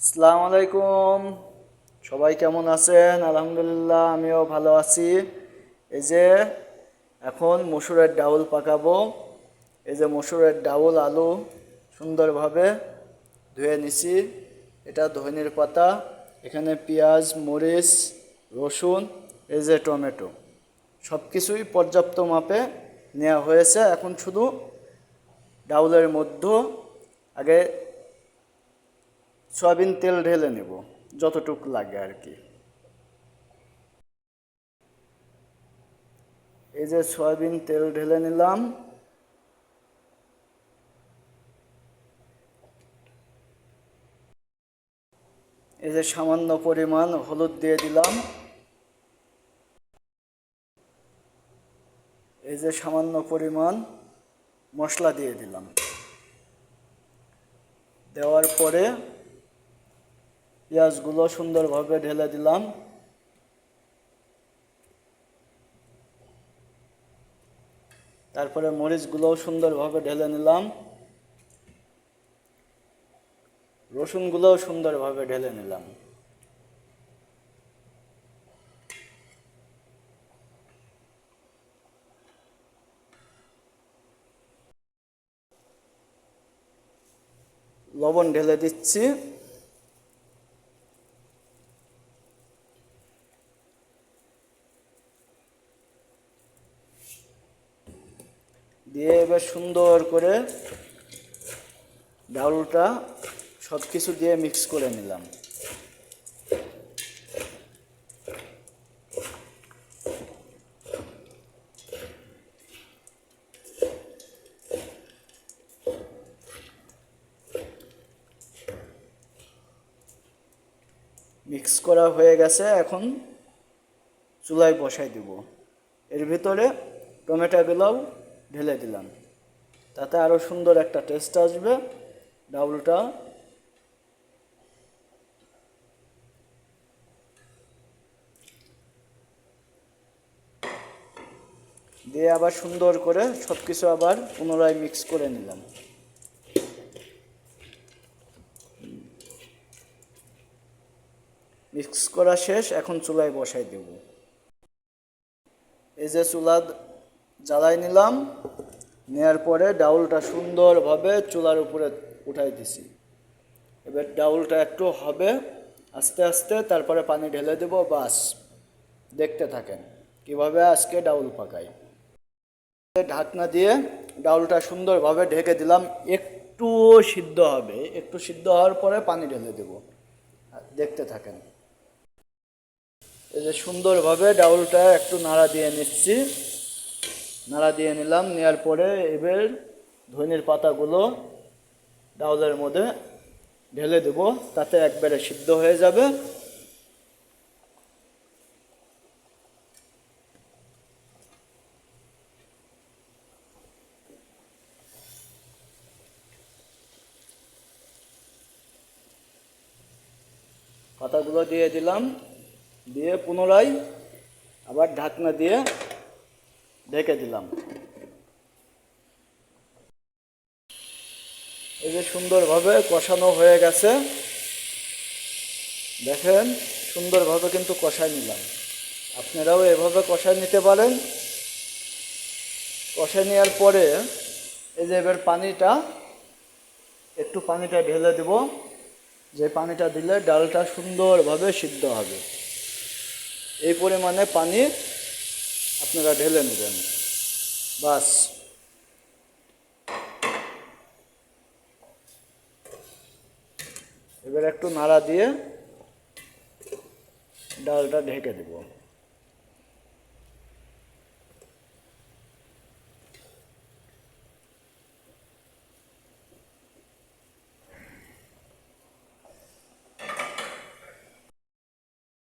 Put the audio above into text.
আসসালামু আলাইকুম। সবাই কেমন আছেন? আলহামদুলিল্লাহ, আমিও ভালো আছি। এই যে এখন মসুরের ডাউল পাকাবো। এই যে মসুরের ডাউল আলু সুন্দরভাবে ধুয়ে নিছি। এটা ধনিয়ার পাতা, এখানে পেঁয়াজ, মরিচ, রসুন, এই যে টমেটো, সব কিছুই পর্যাপ্ত মাপে নেওয়া হয়েছে। এখন শুধু ডাউলের মধ্যে আগে সয়াবিন তেল ঢেলে নেব, যতটুকু লাগে আর কি। এই যে সয়াবিন তেল ঢেলে নিলাম। এই যে সামান্য পরিমাণ হলুদ দিয়ে দিলাম। এই যে সামান্য পরিমাণ মশলা দিয়ে দিলাম। দেওয়ার পরে পেঁয়াজগুলো সুন্দরভাবে ঢেলে দিলাম। তারপরে মরিচগুলোও সুন্দরভাবে ঢেলে নিলাম। রসুনগুলোও সুন্দরভাবে ঢেলে নিলাম। লবণ ঢেলে দিচ্ছি। দিয়ে এবার সুন্দর করে ডাউলটা সব কিছু দিয়ে মিক্স করে নিলাম। মিক্স করা হয়ে গেছে, এখন চুলায় বসাই দিব। এর ভিতরে টমেটোগুলোও ঢেলে দিলাম, তাতে আরও সুন্দর একটা টেস্ট আসবে। ডাউলটা দিয়ে আবার সুন্দর করে সব কিছু আবার পুনরায় মিক্স করে নিলাম। মিক্স করা শেষ, এখন চুলায় বসাই দেব। এই যে চুলা জ্বালাই নিলাম। নেওয়ার পরে ডাউলটা সুন্দরভাবে চুলার উপরে উঠাই দিছি। এবার ডাউলটা একটু হবে আস্তে আস্তে, তারপরে পানি ঢেলে দেব। বাস, দেখতে থাকেন কিভাবে আজকে ডাউল পাকাই। ঢাকনা দিয়ে ডাউলটা সুন্দরভাবে ঢেকে দিলাম। একটু সিদ্ধ হবে, একটু সিদ্ধ হওয়ার পরে পানি ঢেলে দেব। দেখতে থাকেন। এই যে সুন্দরভাবে ডাউলটা একটু নাড়া দিয়ে নিচ্ছি। নাড়া দিয়ে নিলাম। নেওয়ার পরে এবার ধনিয়ার পাতাগুলো ডাউলের মধ্যে ঢেলে দেব, তাতে একবারে সিদ্ধ হয়ে যাবে। পাতাগুলো দিয়ে দিলাম। দিয়ে পুনরায় আবার ঢাকনা দিয়ে ঢেকে দিলাম। এই যে সুন্দরভাবে কষানো হয়ে গেছে, দেখেন সুন্দরভাবে কিন্তু কষাই নিলাম। আপনারাও এভাবে কষাই নিতে পারেন। কষাই নেওয়ার পরে এই যে এবার একটু পানিটা ঢেলে দেব। যে পানিটা দিলে ডালটা সুন্দরভাবে সিদ্ধ হবে, এই পরিমাণে পানি আপনারা ঢেলে নেবেন। বাস, এবার একটু নাড়া দিয়ে ডালটা ঢেকে দেব।